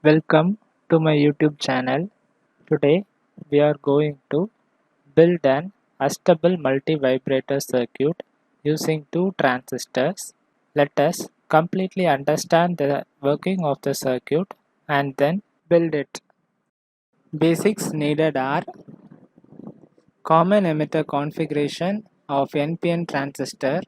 Welcome to my YouTube channel. Today we are going to build an adjustable multi-vibrator circuit using two transistors. Let us completely understand the working of the circuit and then build it. Basics needed are common emitter configuration of NPN transistor,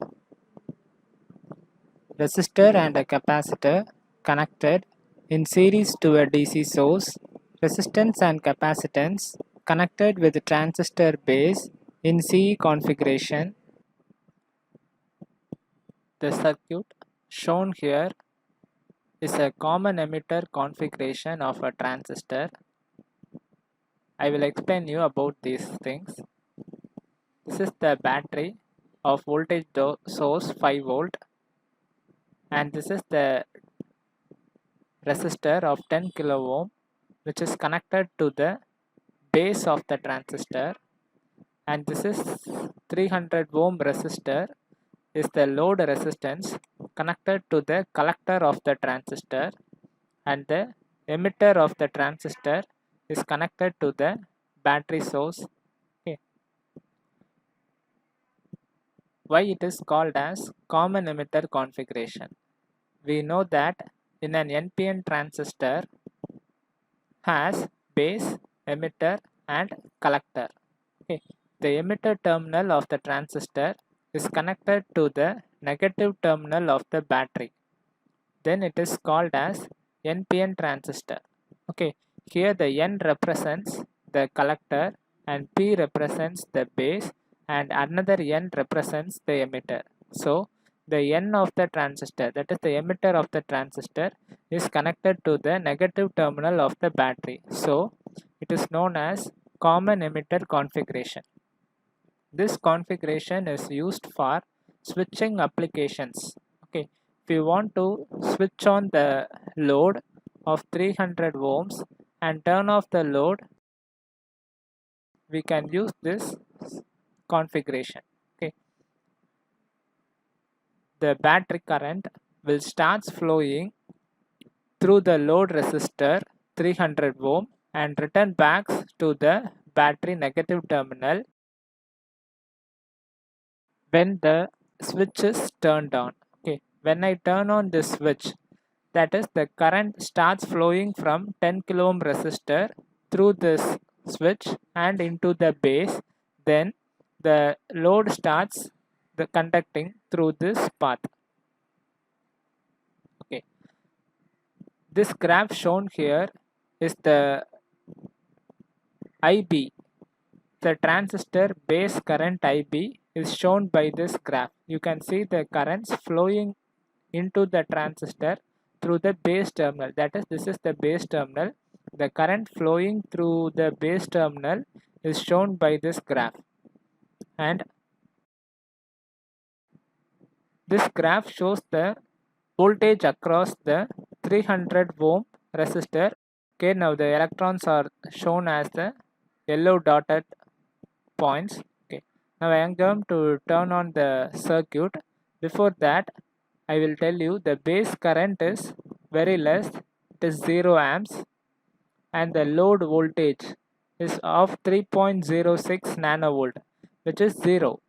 resistor and a capacitor connected in series to a DC source, resistance and capacitance connected with transistor base in CE configuration. The circuit shown here is a common emitter configuration of a transistor. I will explain you about these things. This is the battery of voltage source 5 volt, and this is the resistor of 10 kilo ohm which is connected to the base of the transistor, and this is 300 ohm resistor is the load resistance connected to the collector of the transistor, and the emitter of the transistor is connected to the battery source. Okay. Why it is called as common emitter configuration? We know that in an NPN transistor has base, emitter and collector. Okay. The emitter terminal of the transistor is connected to the negative terminal of the battery. Then it is called as NPN transistor. Okay. Here the N represents the collector and P represents the base and another N represents the emitter. So the N of the transistor, that is the emitter of the transistor, is connected to the negative terminal of the battery. So it is known as common emitter configuration. This configuration is used for switching applications. Okay, if you want to switch on the load of 300 ohms and turn off the load, we can use this configuration. Okay, the battery current will start flowing through the load resistor 300 ohm and return back to the battery negative terminal when the switch is turned on. Okay, when I turn on this switch, that is the current starts flowing from 10 kilo ohm resistor through this switch and into the base, then the load starts the conducting through this path. Okay, this graph shown here is the IB. The transistor base current IB is shown by this graph. You can see the currents flowing into the transistor through the base terminal. That is, this is the base terminal. The current flowing through the base terminal is shown by this graph. And this graph shows the voltage across the 300 ohm resistor. Okay, now the electrons are shown as the yellow dotted points. Okay, now I am going to turn on the circuit. Before that, I will tell you the base current is very less, it is 0 amps, and the load voltage is of 3.06 nanovolt, which is 0.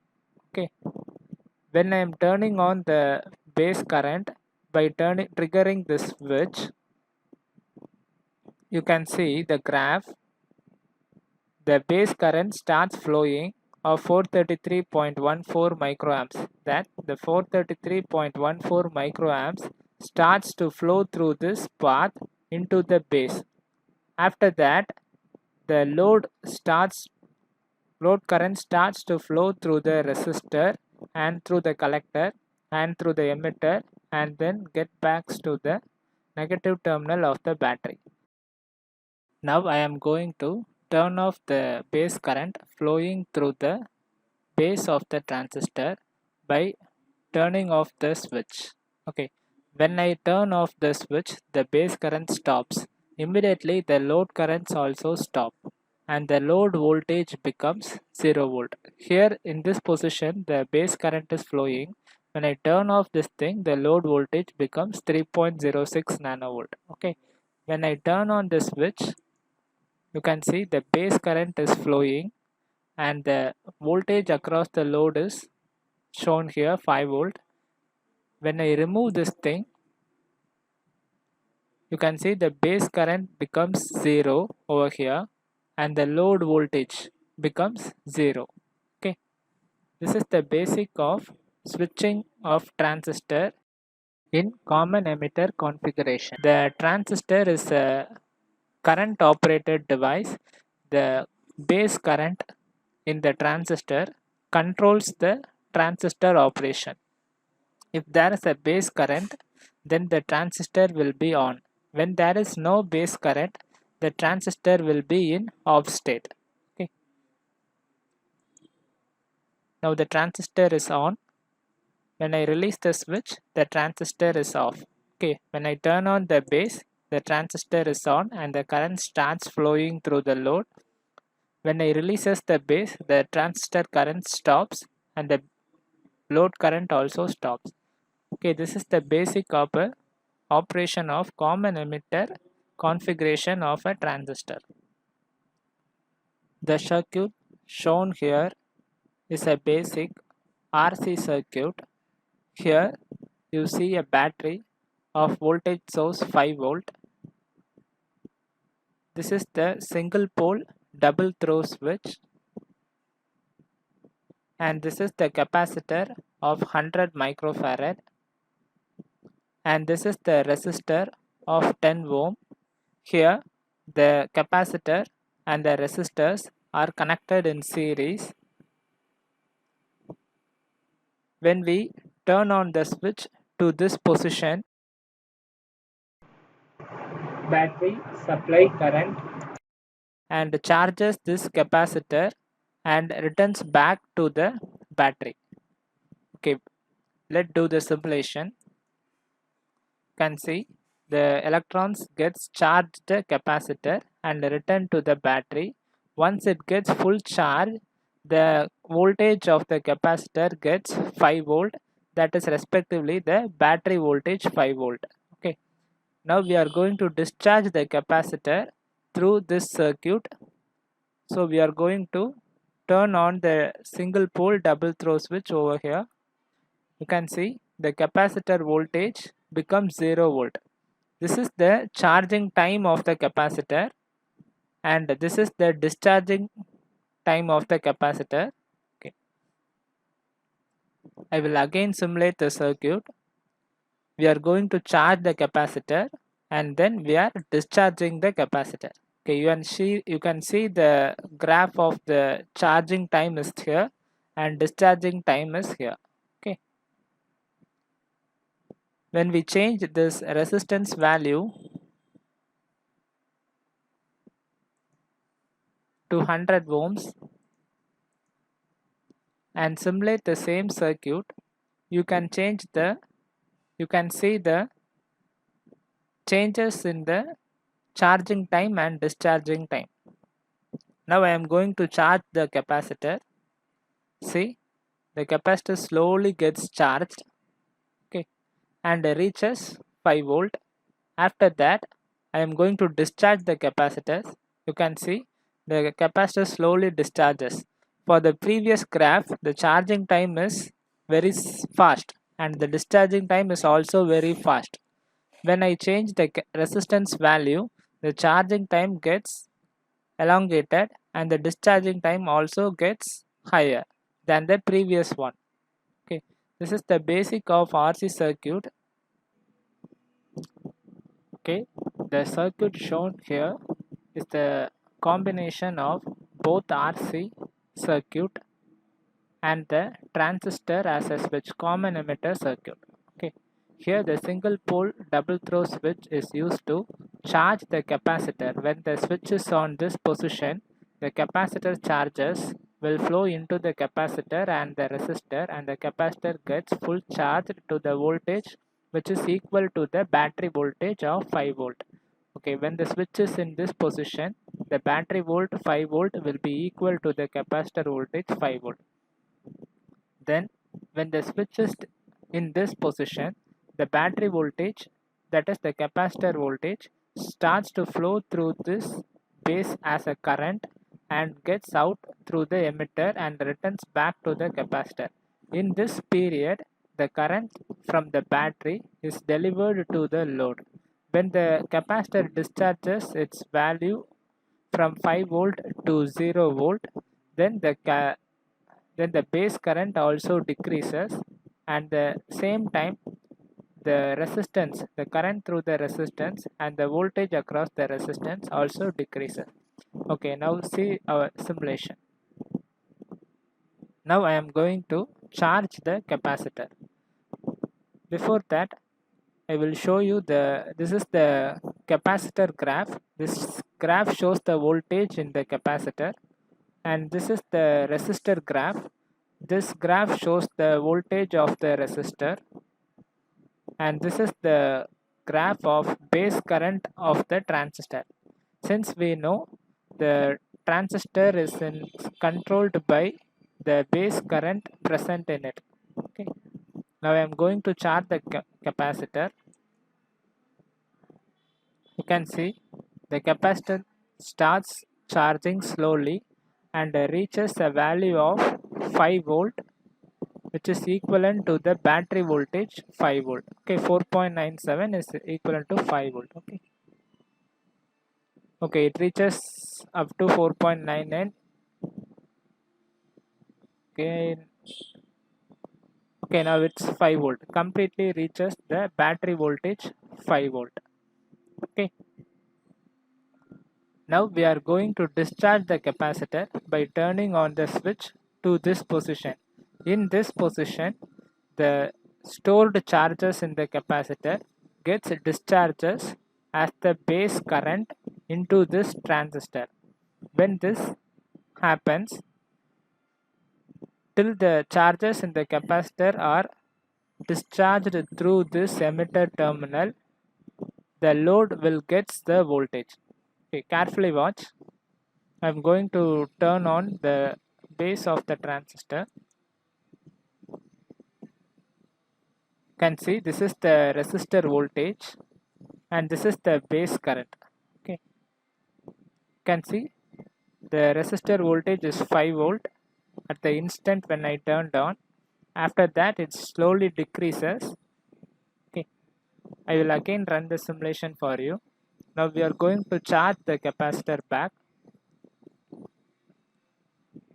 Okay, when I am turning on the base current by triggering this switch, you can see the graph. The base current starts flowing of 433.14 microamps. That the 433.14 microamps starts to flow through this path into the base. After that, the load current starts to flow through the resistor and through the collector and through the emitter and then get back to the negative terminal of the battery. Now I am going to turn off the base current flowing through the base of the transistor by turning off the switch. Okay, when I turn off the switch, the base current stops. Immediately the load currents also stop and the load voltage becomes 0 volt. Here in this position the base current is flowing. When I turn off this thing, the load voltage becomes 3.06 nanovolt. Okay, When I turn on the switch, you can see the base current is flowing and the voltage across the load is shown here 5 volt. When I remove this thing, you can see the base current becomes 0 over here and the load voltage becomes 0. Okay, this is the basic of switching of transistor in common emitter configuration. The transistor is a current operated device. The base current in the transistor controls the transistor operation. If there is a base current, then the transistor will be on. When there is no base current, the transistor will be in off state. Okay. Now the transistor is on. When I release the switch, the transistor is off. Okay. When I turn on the base, the transistor is on and the current starts flowing through the load. When I releases the base, the transistor current stops and the load current also stops. Okay, this is the basic of a operation of common emitter configuration of a transistor. The circuit shown here is a basic RC circuit. Here you see a battery of voltage source 5 volt. This is the single pole double throw switch, and this is the capacitor of 100 microfarad, and this is the resistor of 10 ohm. Here the capacitor and the resistors are connected in series. When we turn on the switch to this position, battery supply current and charges this capacitor and returns back to the battery. Okay, let's do the simulation. You can see the electrons gets charged the capacitor and return to the battery. Once it gets full charge, the voltage of the capacitor gets 5 volt, that is respectively the battery voltage 5 volt. Okay, now we are going to discharge the capacitor through this circuit. So we are going to turn on the single pole double throw switch over here. You can see the capacitor voltage becomes 0 volt. This is the charging time of the capacitor and this is the discharging time of the capacitor. Okay, I will again simulate the circuit. We are going to charge the capacitor and then we are discharging the capacitor. Okay, you can see the graph of the charging time is here and discharging time is here. Okay, when we change this resistance value to 100 ohms and simulate the same circuit, you can see the changes in the charging time and discharging time. Now I am going to charge the capacitor. See, the capacitor slowly gets charged, okay, and reaches 5 volt. After that, I am going to discharge the capacitor. You can see the capacitor slowly discharges. For the previous graph, the charging time is very fast and the discharging time is also very fast. When I change the resistance value, the charging time gets elongated and the discharging time also gets higher than the previous one. Okay, this is the basic of RC circuit. Okay, the circuit shown here is the combination of both RC circuit and the transistor as a switch, common emitter circuit. Okay, here the single pole double throw switch is used to charge the capacitor. When the switch is on this position, the capacitor charges will flow into the capacitor and the resistor, and the capacitor gets full charge to the voltage which is equal to the battery voltage of 5 volt. Okay, when the switch is in this position, the battery volt 5 volt will be equal to the capacitor voltage 5 volt. Then when the switch is in this position, the battery voltage, that is the capacitor voltage, starts to flow through this base as a current and gets out through the emitter and returns back to the capacitor. In this period, the current from the battery is delivered to the load. When the capacitor discharges its value from 5 volt to 0 volt, then the base current also decreases, and the same time the resistance, the current through the resistance and the voltage across the resistance also decreases. Okay, now see our simulation. Now I am going to charge the capacitor. Before that, I will show you this is the capacitor graph. This graph shows the voltage in the capacitor, and this is the resistor graph. This graph shows the voltage of the resistor, and this is the graph of base current of the transistor. Since we know the transistor is controlled by the base current present in it. Okay. Now I am going to charge the capacitor. You can see the capacitor starts charging slowly and reaches a value of 5 volt, which is equivalent to the battery voltage 5 volt. Okay, 4.97 is equivalent to 5 volt. Okay, it reaches up to 4.99. Okay, okay, now it's 5 volt. Completely reaches the battery voltage 5 volt. Okay. Now we are going to discharge the capacitor by turning on the switch to this position. In this position, the stored charges in the capacitor gets discharges as the base current into this transistor. When this happens, till the charges in the capacitor are discharged through this emitter terminal, the load will get the voltage. Okay, carefully watch. I'm going to turn on the base of the transistor. You can see this is the resistor voltage and this is the base current. Okay, you can see the resistor voltage is 5 volt at the instant when I turned on. After that it slowly decreases. Okay, I will again run the simulation for you. Now we are going to charge the capacitor back.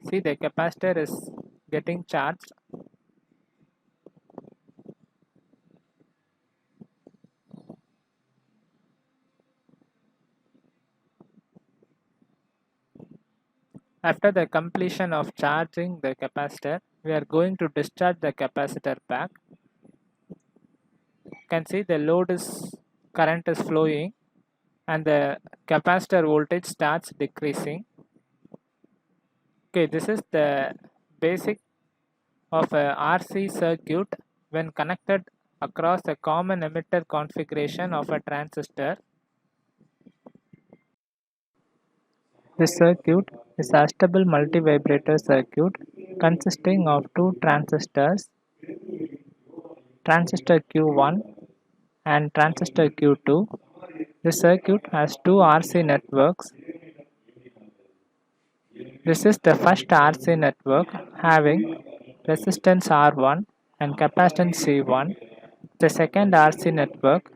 See, the capacitor is getting charged. After the completion of charging the capacitor, we are going to discharge the capacitor back. You can see the current is flowing and the capacitor voltage starts decreasing. Okay, this is the basic of a RC circuit when connected across a common emitter configuration of a transistor. This circuit is a stable multi-vibrator circuit consisting of two transistors, transistor Q1 and transistor Q2. This circuit has two RC networks. This is the first RC network having resistance R1 and capacitance C1. The second RC network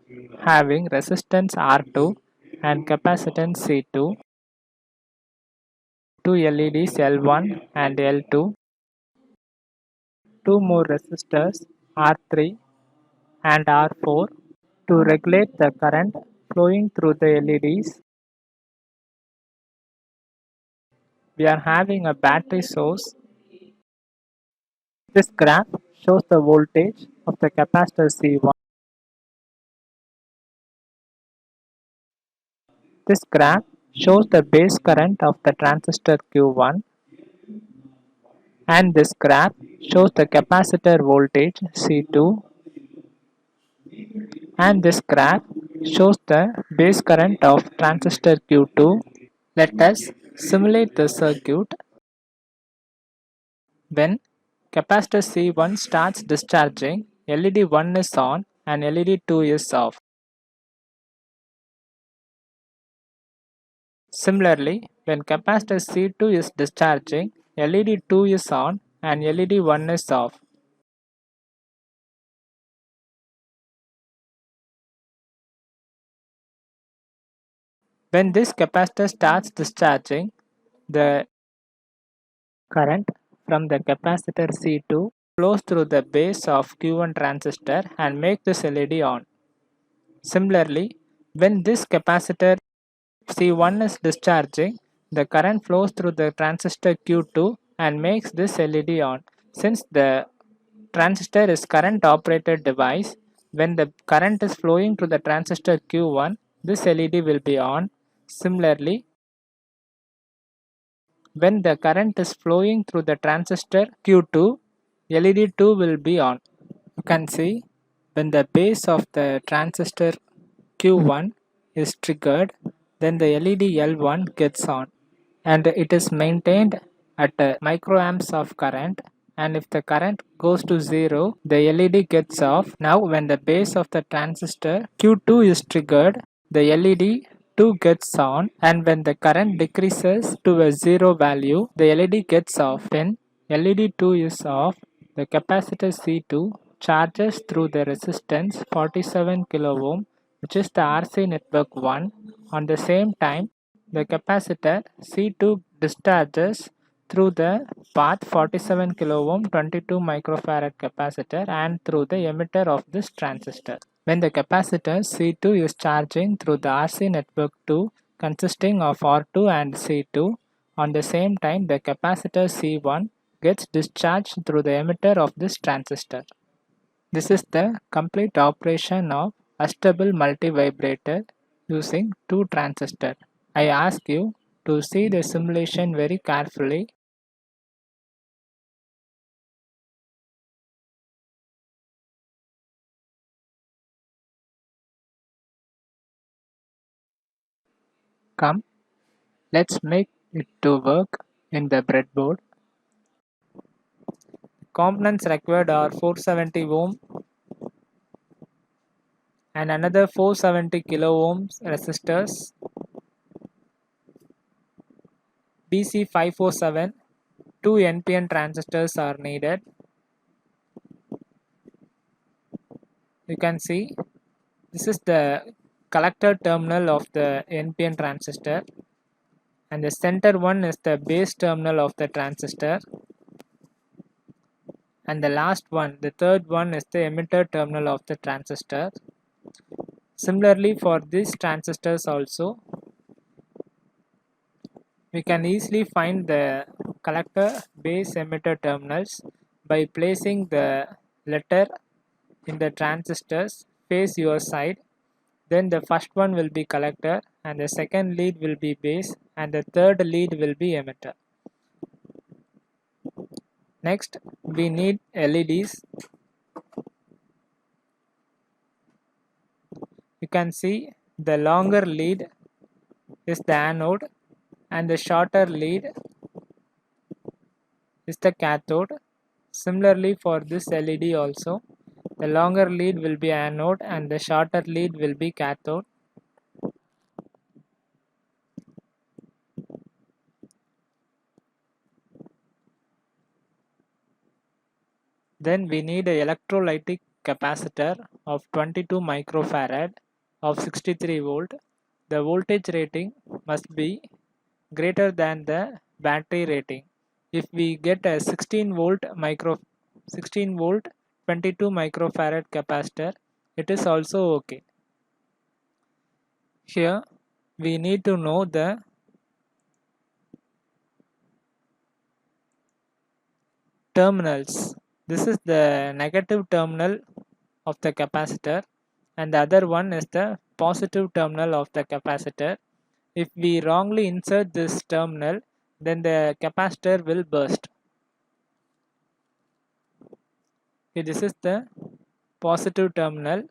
having resistance R2 and capacitance C2. Two LEDs L1 and L2. Two more resistors R3 and R4 to regulate the current flowing through the LEDs. We are having a battery source. This graph shows the voltage of the capacitor C1. This graph shows the base current of the transistor Q1, and this graph shows the capacitor voltage C2, and this graph shows the base current of transistor Q2. Let us simulate the circuit. When capacitor C1 starts discharging, LED 1 is on and LED 2 is off. Similarly, when capacitor C2 is discharging, LED 2 is on and LED 1 is off. When this capacitor starts discharging, the current from the capacitor C2 flows through the base of Q1 transistor and make this LED on. Similarly, when this capacitor C1 is discharging, the current flows through the transistor Q2 and makes this LED on. Since the transistor is current operated device, when the current is flowing through the transistor Q1, this LED will be on. Similarly, when the current is flowing through the transistor Q2, LED 2 will be on. You can see when the base of the transistor Q1 is triggered, then the LED L1 gets on and it is maintained at microamps of current, and if the current goes to 0, the LED gets off. Now when the base of the transistor Q2 is triggered, the LED 2 gets on, and when the current decreases to a 0 value, the LED gets off. When LED 2 is off, the capacitor C2 charges through the resistance 47 kilo ohm, which is the RC network 1. On the same time, the capacitor C2 discharges through the path 47 kilo ohm 22 microfarad capacitor and through the emitter of this transistor. When the capacitor C2 is charging through the RC network 2 consisting of R2 and C2, on the same time the capacitor C1 gets discharged through the emitter of this transistor. This is the complete operation of adjustable multivibrator using two transistors. I ask you to see the simulation very carefully. Come, let's make it to work in the breadboard. Components required are 470 ohm and another 470 kilo ohms resistors, BC547, two NPN transistors are needed. You can see this is the collector terminal of the NPN transistor, and the center one is the base terminal of the transistor, and the last one, the third one, is the emitter terminal of the transistor. Similarly, for these transistors also, we can easily find the collector base emitter terminals by placing the letter in the transistors face your side. Then the first one will be collector, and the second lead will be base, and the third lead will be emitter. Next, we need LEDs. You can see the longer lead is the anode and the shorter lead is the cathode. Similarly, for this LED also, the longer lead will be anode and the shorter lead will be cathode. Then we need an electrolytic capacitor of 22 microfarad of 63 volt. The voltage rating must be greater than the battery rating. If we get a 16 volt 22 microfarad capacitor, it is also okay. Here we need to know the terminals. This is the negative terminal of the capacitor and the other one is the positive terminal of the capacitor. If we wrongly insert this terminal, then the capacitor will burst. Okay, this is the positive terminal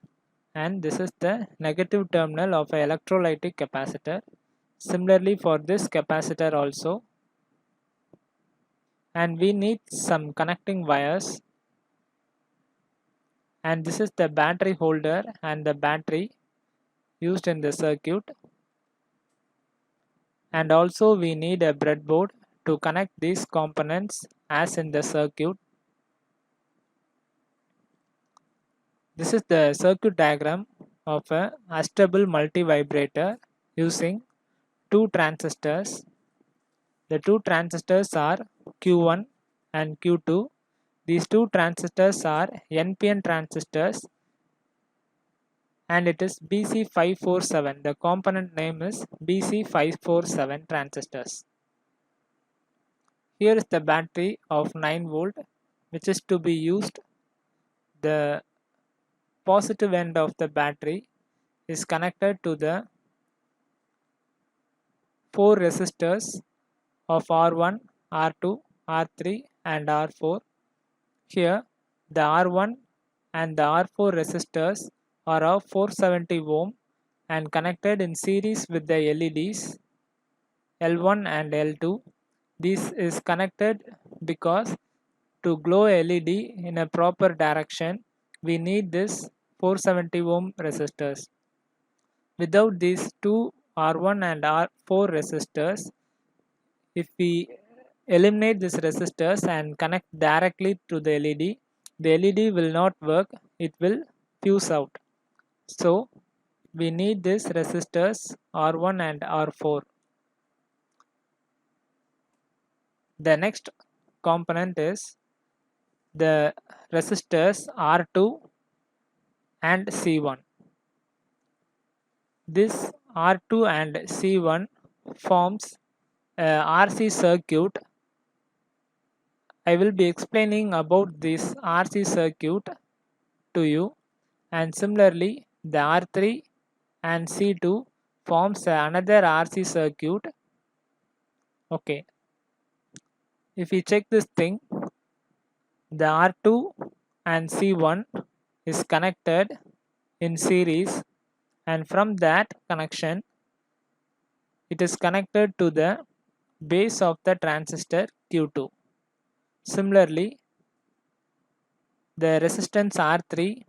and this is the negative terminal of an electrolytic capacitor. Similarly for this capacitor also, and we need some connecting wires, and this is the battery holder and the battery used in the circuit, and also we need a breadboard to connect these components as in the circuit. This is the circuit diagram of a adjustable multivibrator using two transistors. The two transistors are Q1 and Q2. These two transistors are NPN transistors and it is BC547. The component name is BC547 transistors. Here is the battery of 9 volt which is to be used. The positive end of the battery is connected to the 4 resistors of R1, R2, R3 and R4. Here the R1 and the R4 resistors are of 470 ohm and connected in series with the LEDs L1 and L2. This is connected because to glow LED in a proper direction we need this 470 ohm resistors. Without these two R1 and R4 resistors, if we eliminate these resistors and connect directly to the LED will not work, it will fuse out. So we need these resistors R1 and R4. The next component is the resistors R2 and C1. This R2 and C1 forms a RC circuit. I will be explaining about this RC circuit to you, and similarly the R3 and C2 forms another RC circuit. Okay, if we check this thing, the R2 and C1 is connected in series, and from that connection it is connected to the base of the transistor Q2. Similarly, the resistance R3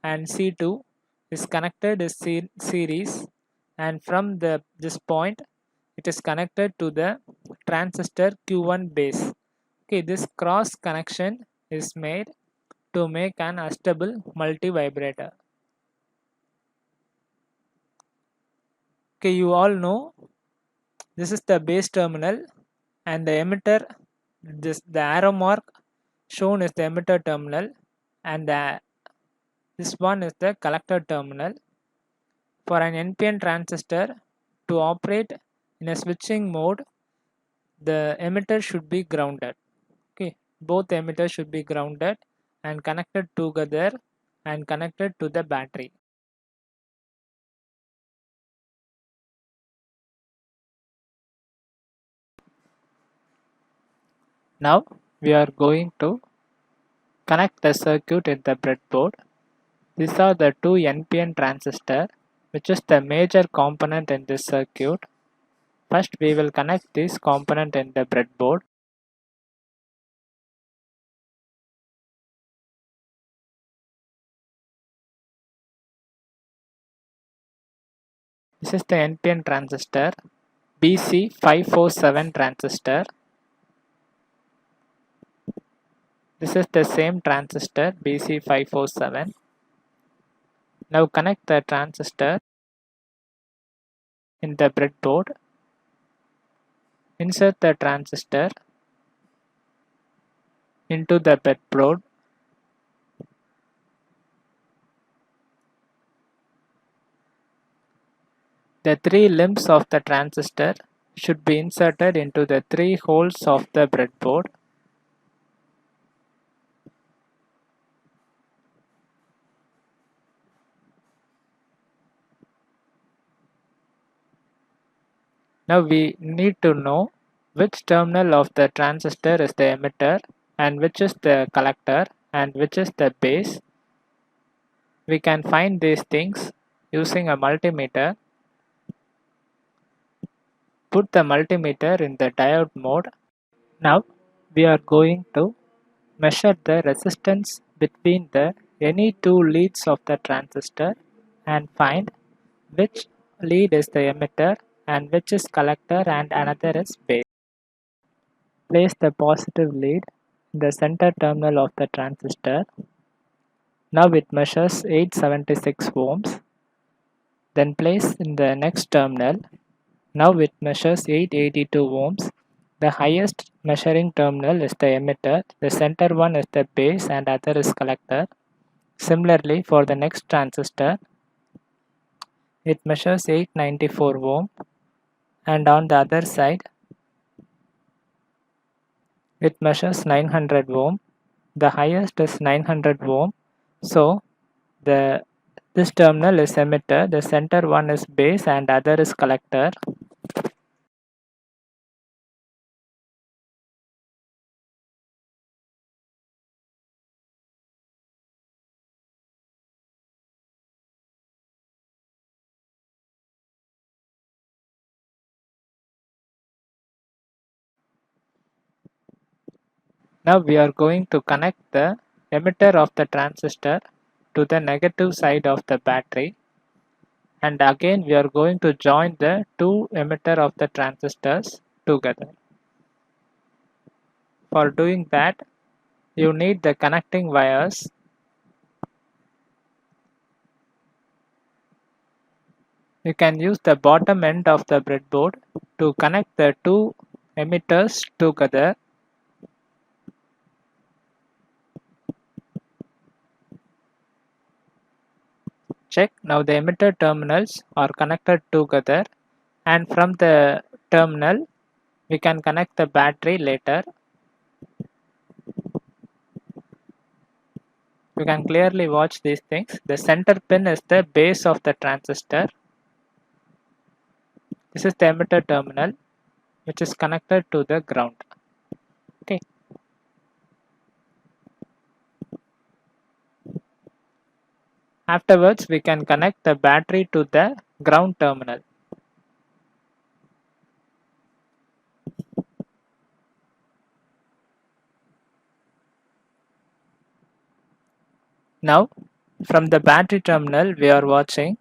and C2 is connected in series, and from this point it is connected to the transistor Q1 base. Okay, this cross connection is made to make an adjustable multivibrator. Okay, you all know this is the base terminal and the emitter, the arrow mark shown is the emitter terminal, and this one is the collector terminal. For an NPN transistor to operate in a switching mode, the emitter should be grounded. Okay, both emitters should be grounded and connected together and connected to the battery. Now we are going to connect the circuit in the breadboard. These are the two NPN transistor, which is the major component in this circuit. First we will connect this component in the breadboard. This is the NPN transistor, BC547 transistor. This is the same transistor, BC547. Now connect the transistor in the breadboard. Insert the transistor into the breadboard. The three limbs of the transistor should be inserted into the three holes of the breadboard. Now we need to know which terminal of the transistor is the emitter and which is the collector and which is the base. We can find these things using a multimeter. Put the multimeter in the diode mode. Now we are going to measure the resistance between the any two leads of the transistor and find which lead is the emitter and which is collector and another is base. Place the positive lead in the center terminal of the transistor. Now it measures 876 ohms. Then place in the next terminal. Now it measures 882 ohms. The highest measuring terminal is the emitter, the center one is the base and other is collector. Similarly, for the next transistor, it measures 894 ohm, and on the other side, it measures 900 ohm. The highest is 900 ohm. So, this terminal is emitter, the center one is base and other is collector. Now we are going to connect the emitter of the transistor to the negative side of the battery, and again we are going to join the two emitter of the transistors together. For doing that, you need the connecting wires. You can use the bottom end of the breadboard to connect the two emitters together. Check, now the emitter terminals are connected together, and from the terminal we can connect the battery later. You can clearly watch these things. The center pin is the base of the transistor. This is the emitter terminal which is connected to the ground. Okay. Afterwards, we can connect the battery to the ground terminal. Now, from the battery terminal we are watching,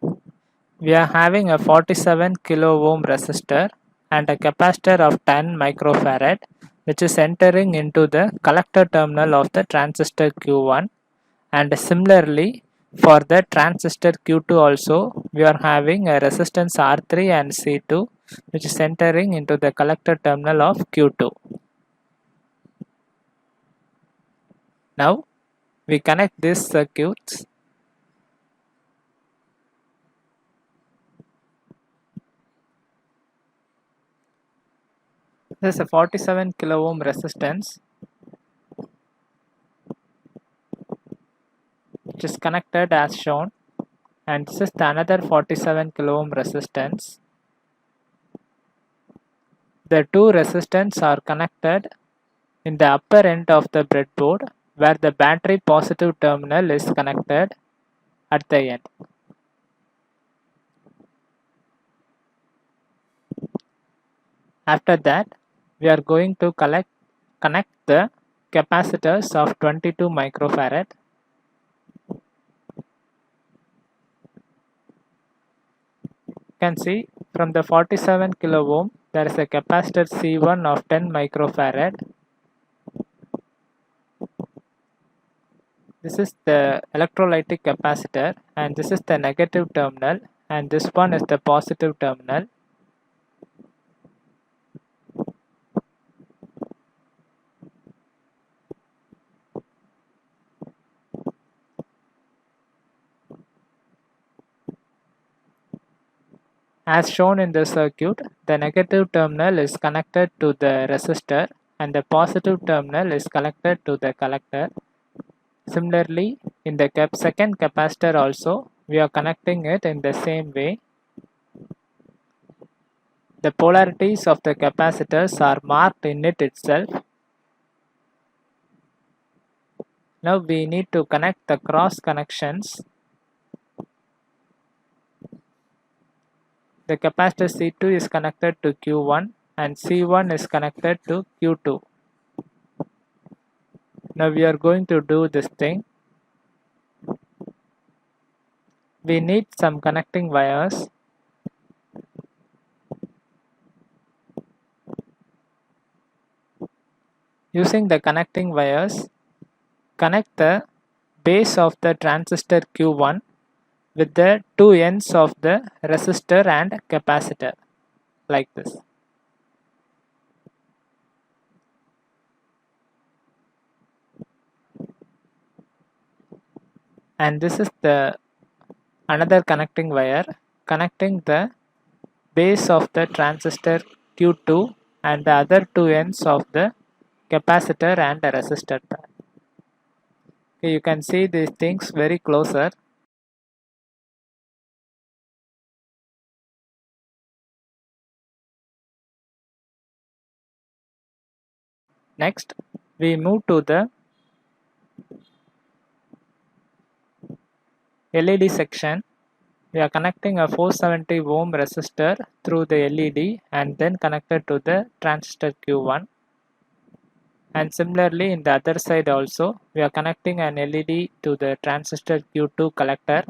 we are having a 47 kilo ohm resistor and a capacitor of 10 microfarad which is entering into the collector terminal of the transistor Q1, and similarly for the transistor Q2 also we are having a resistance R3 and C2 which is entering into the collector terminal of Q2. Now we connect these circuits. This is a 47 kilo ohm resistance which is connected as shown, and this is the another 47 kilo ohm resistance. The two resistors are connected in the upper end of the breadboard where the battery positive terminal is connected at the end. After that, we are going to connect the capacitors of 22 microfarad. You can see from the 47 kilo ohm there is a capacitor C1 of 10 microfarad. This is the electrolytic capacitor and this is the negative terminal, and this one is the positive terminal. As shown in the circuit, the negative terminal is connected to the resistor and the positive terminal is connected to the collector. Similarly, in the second capacitor also, we are connecting it in the same way. The polarities of the capacitors are marked in it itself. Now we need to connect the cross connections. The capacitor C2 is connected to Q1 and C1 is connected to Q2. Now we are going to do this thing. We need some connecting wires. Using the connecting wires, connect the base of the transistor Q1 with the two ends of the resistor and capacitor, like this. And this is the another connecting wire connecting the base of the transistor Q2 and the other two ends of the capacitor and the resistor pad. Okay, you can see these things very closer. Next, we move to the LED section. We are connecting a 470 ohm resistor through the LED and then connected to the transistor Q1. And similarly in the other side also, we are connecting an LED to the transistor Q2 collector.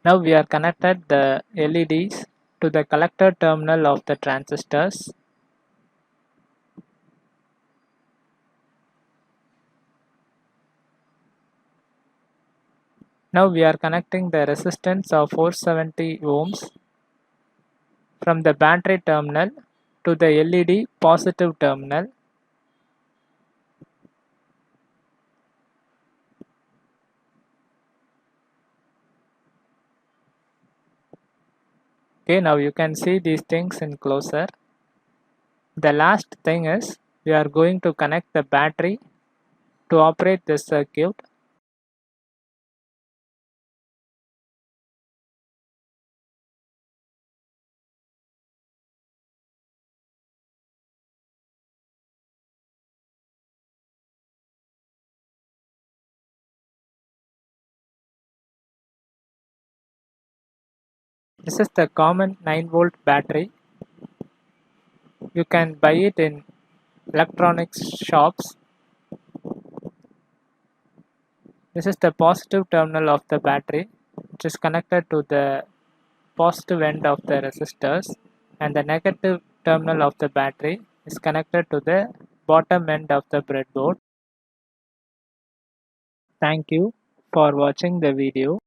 Now we are connected the LEDs to the collector terminal of the transistors. Now we are connecting the resistance of 470 ohms from the battery terminal to the LED positive terminal. Okay, now you can see these things in closer. The last thing is we are going to connect the battery to operate this circuit. This is the common 9-volt battery. You can buy it in electronics shops. This is the positive terminal of the battery, which is connected to the positive end of the resistors, and the negative terminal of the battery is connected to the bottom end of the breadboard. Thank you for watching the video.